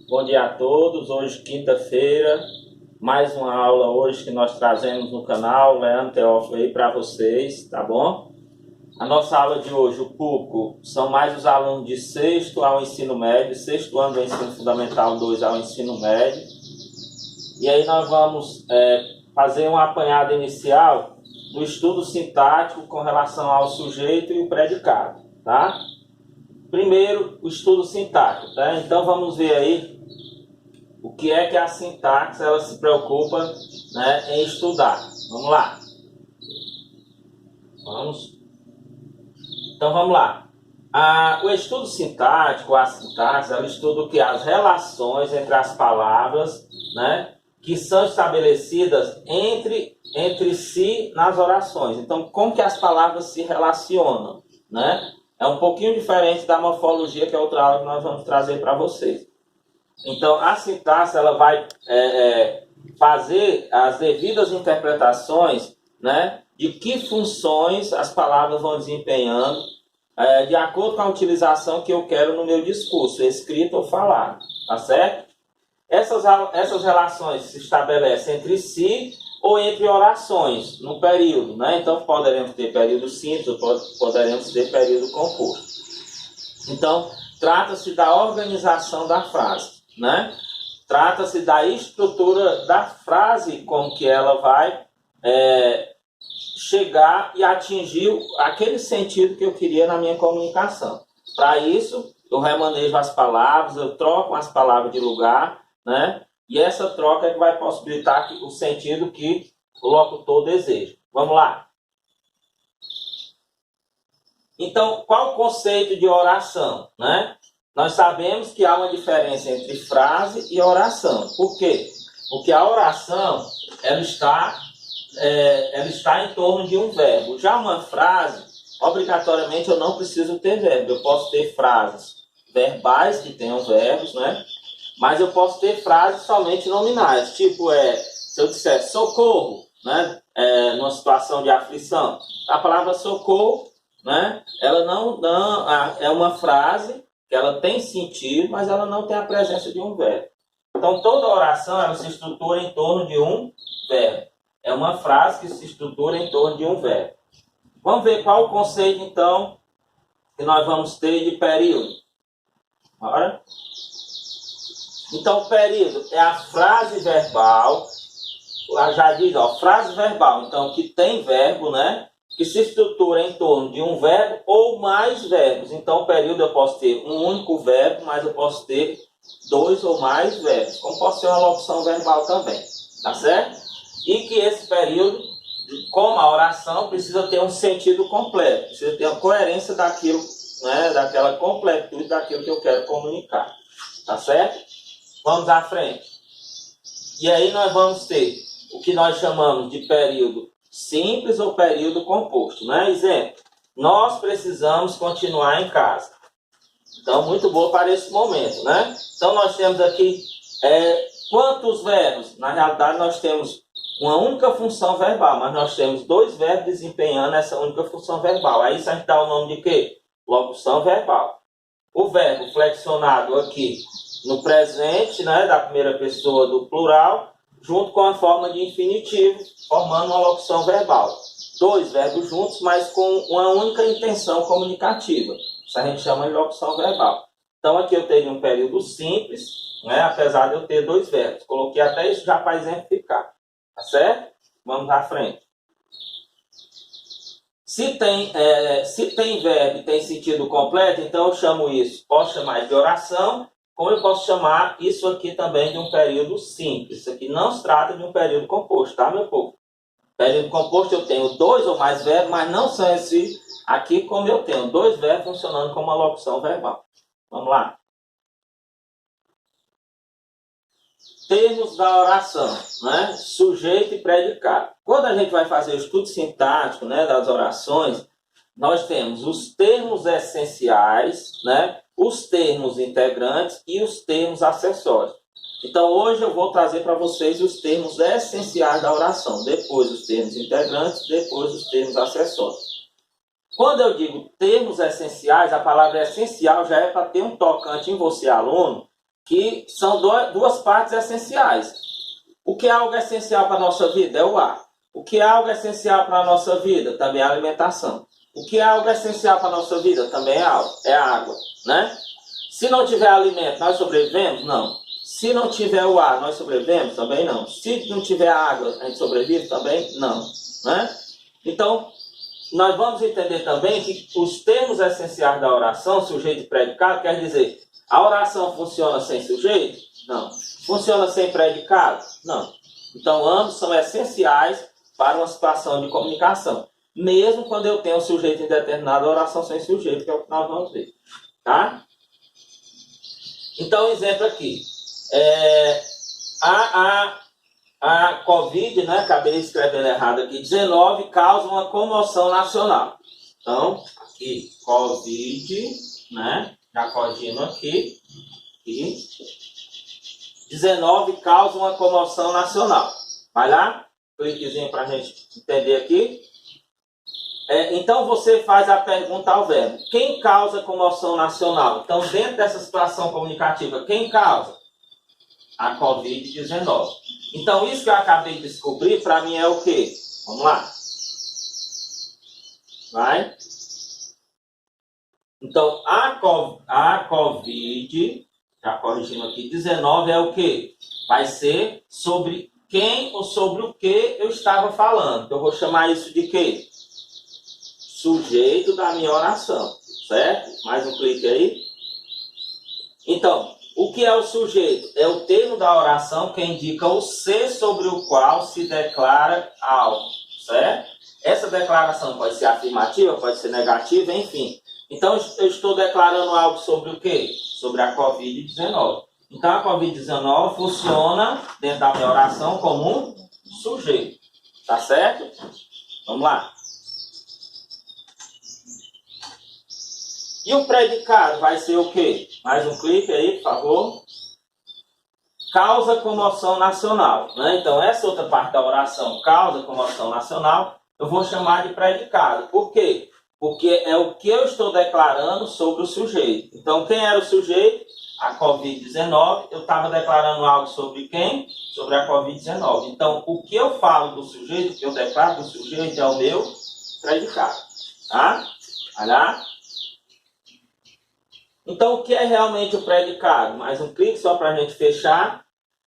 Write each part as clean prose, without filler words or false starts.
Bom dia a todos. Hoje, quinta-feira, mais uma aula hoje que nós trazemos no canal Leandro Teófilo aí para vocês, tá bom? A nossa aula de hoje, o público, são mais os alunos de sexto ao ensino médio, sexto ano do ensino fundamental 2 ao ensino médio. E aí nós vamos fazer uma apanhada inicial do estudo sintático com relação ao sujeito e o predicado, tá? Primeiro, o estudo sintático, tá? Então vamos ver aí o que é que a sintaxe ela se preocupa, né, em estudar. Vamos lá. Então vamos lá. O estudo sintático, a sintaxe, ela estuda o que? As relações entre as palavras, né, que são estabelecidas entre si nas orações. Então, como que as palavras se relacionam, né? É um pouquinho diferente da morfologia, que é outra aula que nós vamos trazer para vocês. Então, a sintaxe ela vai fazer as devidas interpretações, né, de que funções as palavras vão desempenhando de acordo com a utilização que eu quero no meu discurso, escrito ou falado, tá certo? Essas relações se estabelecem entre si ou entre orações, no período, né? Então, poderemos ter período simples ou poderemos ter período composto. Então, trata-se da organização da frase, né? Trata-se da estrutura da frase, como que ela vai chegar e atingir aquele sentido que eu queria na minha comunicação. Para isso, eu remanejo as palavras, eu troco as palavras de lugar, né? E essa troca é que vai possibilitar o sentido que o locutor deseja. Vamos lá. Então, qual o conceito de oração, né? Nós sabemos que há uma diferença entre frase e oração. Por quê? Porque a oração ela está em torno de um verbo. Já uma frase, obrigatoriamente eu não preciso ter verbo. Eu posso ter frases verbais que tenham verbos, né? Mas eu posso ter frases somente nominais. Tipo, se eu disser socorro, né? Numa situação de aflição, a palavra socorro, né? Ela não é uma frase que ela tem sentido, mas ela não tem a presença de um verbo. Então, toda oração ela se estrutura em torno de um verbo. É uma frase que se estrutura em torno de um verbo. Vamos ver qual o conceito, então, que nós vamos ter de período. Bora? Então, período é a frase verbal. Lá já diz, frase verbal. Então, que tem verbo, né? Que se estrutura em torno de um verbo ou mais verbos. Então, período eu posso ter um único verbo, mas eu posso ter dois ou mais verbos. Como posso ter uma locução verbal também. Tá certo? E que esse período, como a oração, precisa ter um sentido completo. Precisa ter uma coerência daquilo, né, daquela completude daquilo que eu quero comunicar. Tá certo? Vamos à frente. E aí nós vamos ter o que nós chamamos de período simples ou período composto, né? Exemplo, nós precisamos continuar em casa. Então, muito boa para esse momento, né? Então, nós temos aqui quantos verbos? Na realidade, nós temos uma única função verbal, mas nós temos dois verbos desempenhando essa única função verbal. Aí isso a gente dá o nome de quê? Locução verbal. O verbo flexionado aqui no presente, né, da primeira pessoa do plural, junto com a forma de infinitivo, formando uma locução verbal. Dois verbos juntos, mas com uma única intenção comunicativa. Isso a gente chama de locução verbal. Então aqui eu tenho um período simples, né, apesar de eu ter dois verbos. Coloquei até isso já para exemplificar. Tá certo? Vamos à frente. Se tem verbo e tem sentido completo, então eu chamo isso, posso chamar de oração, como eu posso chamar isso aqui também de um período simples. Isso aqui não se trata de um período composto, tá, meu povo? Período composto eu tenho dois ou mais verbos, mas não são esses aqui como eu tenho dois verbos funcionando como uma locução verbal. Vamos lá. Termos da oração, né? Sujeito e predicado. Quando a gente vai fazer o estudo sintático, né, das orações, nós temos os termos essenciais, né, os termos integrantes e os termos acessórios. Então, hoje eu vou trazer para vocês os termos essenciais da oração, depois os termos integrantes, depois os termos acessórios. Quando eu digo termos essenciais, a palavra essencial já é para ter um tocante em você, aluno, que são duas partes essenciais. O que é algo essencial para a nossa vida? É o ar. O que é algo essencial para a nossa vida? Também é a alimentação. O que é algo essencial para a nossa vida? Também é a água, né? Se não tiver alimento, nós sobrevivemos? Não. Se não tiver o ar, nós sobrevivemos? Também não. Se não tiver água, a gente sobrevive? Também não, né? Então, nós vamos entender também que os termos essenciais da oração, sujeito e predicado, quer dizer, a oração funciona sem sujeito? Não. Funciona sem predicado? Não. Então, ambos são essenciais para uma situação de comunicação. Mesmo quando eu tenho um sujeito indeterminado, a oração sem sujeito, que é o que nós vamos ver. Tá? Então, exemplo aqui. A Covid, né, acabei escrevendo errado aqui, 19, causa uma comoção nacional. Então, aqui, Covid, né, já corrigindo aqui, e 19 causa uma comoção nacional. Vai lá, cliquezinho para a gente entender aqui. Então, você faz a pergunta ao verbo. Quem causa comoção nacional? Então, dentro dessa situação comunicativa, quem causa? A Covid-19. Então, isso que eu acabei de descobrir, para mim é o quê? Vamos lá. Vai. Então, a Covid, já corrigindo aqui, 19 é o quê? Vai ser sobre quem ou sobre o que eu estava falando. Eu vou chamar isso de quê? Sujeito da minha oração, certo? Mais um clique aí. Então, o que é o sujeito? É o termo da oração que indica o ser sobre o qual se declara algo, certo? Essa declaração pode ser afirmativa, pode ser negativa, enfim. Então, eu estou declarando algo sobre o quê? Sobre a Covid-19. Então, a Covid-19 funciona dentro da minha oração como um sujeito, tá certo? Vamos lá. E o predicado vai ser o quê? Mais um clique aí, por favor. Causa comoção nacional, né? Então, essa outra parte da oração, causa comoção nacional, eu vou chamar de predicado. Por quê? Porque é o que eu estou declarando sobre o sujeito. Então, quem era o sujeito? A Covid-19. Eu estava declarando algo sobre quem? Sobre a Covid-19. Então, o que eu falo do sujeito, o que eu declaro do sujeito é o meu predicado. Tá? Vai lá. Então, o que é realmente o predicado? Mais um clique só para a gente fechar.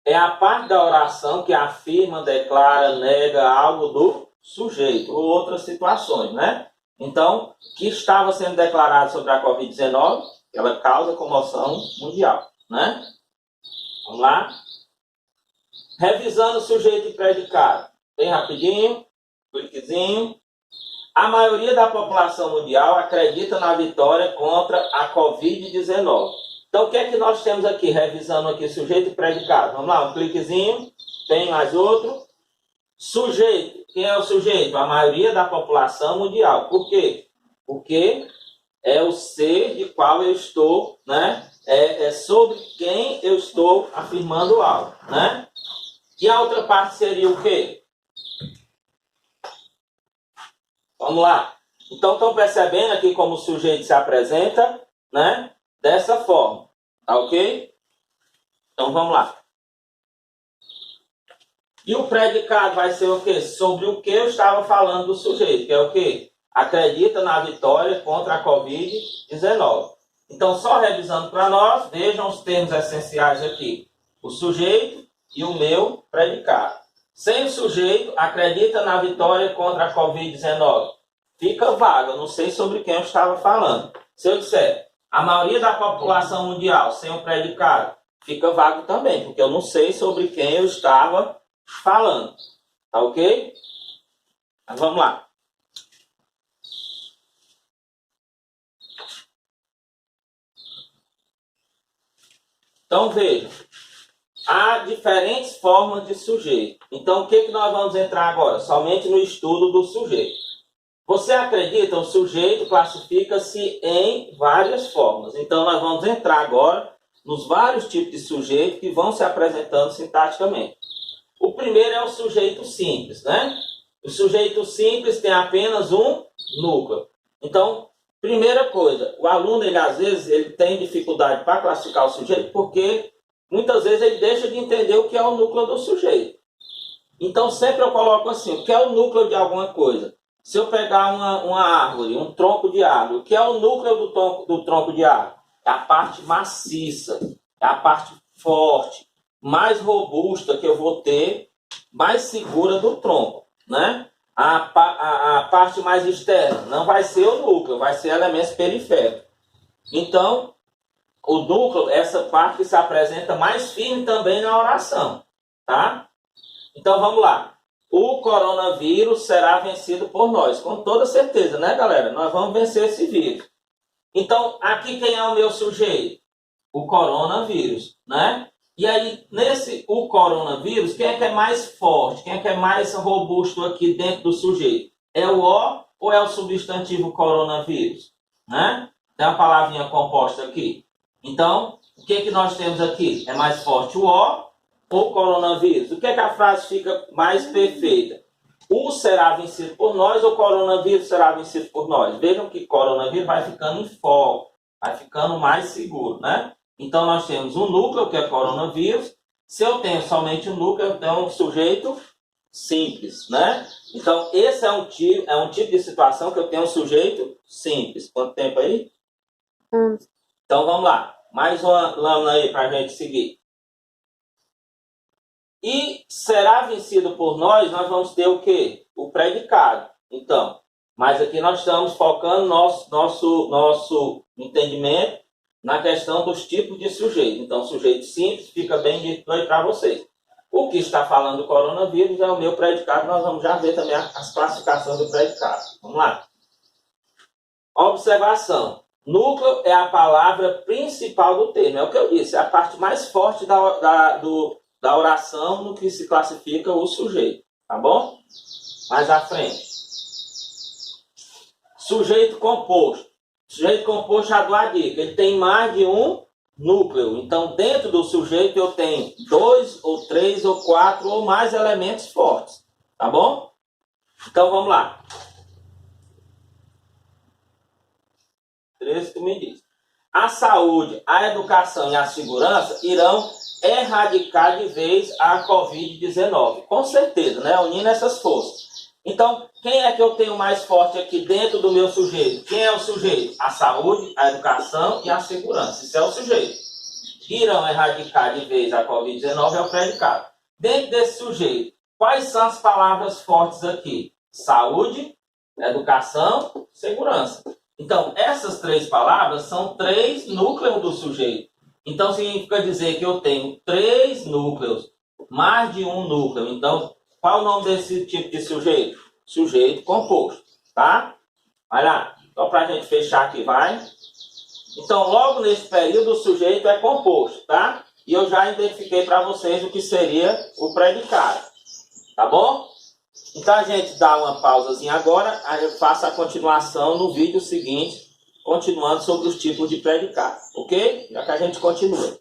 É a parte da oração que afirma, declara, nega algo do sujeito, ou outras situações, né? Então, o que estava sendo declarado sobre a Covid-19, ela causa comoção mundial, né? Vamos lá? Revisando sujeito e predicado. Bem rapidinho, cliquezinho. A maioria da população mundial acredita na vitória contra a Covid-19. Então, o que é que nós temos aqui? Revisando aqui sujeito e predicado. Vamos lá, um cliquezinho. Tem mais outro. Sujeito. Quem é o sujeito? A maioria da população mundial. Por quê? Porque é o ser de qual eu estou, né? É sobre quem eu estou afirmando algo, né? E a outra parte seria o quê? Vamos lá. Então, estão percebendo aqui como o sujeito se apresenta, né? Dessa forma. Tá ok? Então, vamos lá. E o predicado vai ser o quê? Sobre o que eu estava falando do sujeito, que é o quê? Acredita na vitória contra a Covid-19. Então, só revisando para nós, vejam os termos essenciais aqui. O sujeito e o meu predicado. Sem o sujeito, acredita na vitória contra a Covid-19. Fica vago, eu não sei sobre quem eu estava falando. Se eu disser, a maioria da população mundial sem o predicado, fica vago também, porque eu não sei sobre quem eu estava falando. Tá ok? Mas vamos lá. Então, veja. Há diferentes formas de sujeito. Então, o que nós vamos entrar agora? Somente no estudo do sujeito. Você acredita? O sujeito classifica-se em várias formas. Então, nós vamos entrar agora nos vários tipos de sujeito que vão se apresentando sintaticamente. O primeiro é o sujeito simples, né? O sujeito simples tem apenas um núcleo. Então, primeira coisa, o aluno, às vezes, ele tem dificuldade para classificar o sujeito porque muitas vezes ele deixa de entender o que é o núcleo do sujeito. Então, sempre eu coloco assim, o que é o núcleo de alguma coisa? Se eu pegar uma árvore, um tronco de árvore, o que é o núcleo do tronco de árvore? É a parte maciça, é a parte forte, mais robusta que eu vou ter, mais segura do tronco, né? A parte mais externa não vai ser o núcleo, vai ser elementos periféricos. Então, o núcleo, essa parte que se apresenta mais firme também na oração, tá? Então, vamos lá. O coronavírus será vencido por nós, com toda certeza, né, galera? Nós vamos vencer esse vírus. Então, aqui quem é o meu sujeito? O coronavírus, né? E aí, o coronavírus, quem é que é mais forte? Quem é que é mais robusto aqui dentro do sujeito? É o O ou é o substantivo coronavírus? Né? Tem uma palavrinha composta aqui. Então, o que nós temos aqui? É mais forte o O ou o coronavírus? O que a frase fica mais perfeita? O será vencido por nós ou o coronavírus será vencido por nós? Vejam que coronavírus vai ficando em foco, vai ficando mais seguro, né? Então, nós temos um núcleo, que é coronavírus. Se eu tenho somente um núcleo, eu tenho um sujeito simples, né? Então, esse é um tipo de situação que eu tenho um sujeito simples. Quanto tempo aí? Então, vamos lá. Mais uma lâmina aí para a gente seguir. E será vencido por nós vamos ter o quê? O predicado. Então, mas aqui nós estamos focando nosso entendimento na questão dos tipos de sujeito. Então, sujeito simples fica bem dito aí para vocês. O que está falando do coronavírus é o meu predicado. Nós vamos já ver também as classificações do predicado. Vamos lá. Observação. Núcleo é a palavra principal do termo. É o que eu disse. É a parte mais forte da oração no que se classifica o sujeito. Tá bom? Mais à frente. Sujeito composto. Sujeito composto já dou a dica. Ele tem mais de um núcleo. Então, dentro do sujeito, eu tenho 2, ou 3, ou 4, ou mais elementos fortes. Tá bom? Então, vamos lá. 13 tu me diz. A saúde, a educação e a segurança irão erradicar de vez a Covid-19. Com certeza, né? Unindo essas forças. Então, quem é que eu tenho mais forte aqui dentro do meu sujeito? Quem é o sujeito? A saúde, a educação e a segurança. Isso é o sujeito. Irão erradicar de vez a Covid-19 é o predicado. Dentro desse sujeito, quais são as palavras fortes aqui? Saúde, educação, segurança. Então, essas 3 palavras são 3 núcleos do sujeito. Então, significa dizer que eu tenho 3 núcleos, mais de um núcleo. Então, qual o nome desse tipo de sujeito? Sujeito composto, tá? Vai lá. Então, para a gente fechar aqui, vai. Então, logo nesse período, o sujeito é composto, tá? E eu já identifiquei para vocês o que seria o predicado. Tá bom? Então, a gente dá uma pausazinha agora. Aí eu faço a continuação no vídeo seguinte, continuando sobre os tipos de predicado. Ok? Já que a gente continua.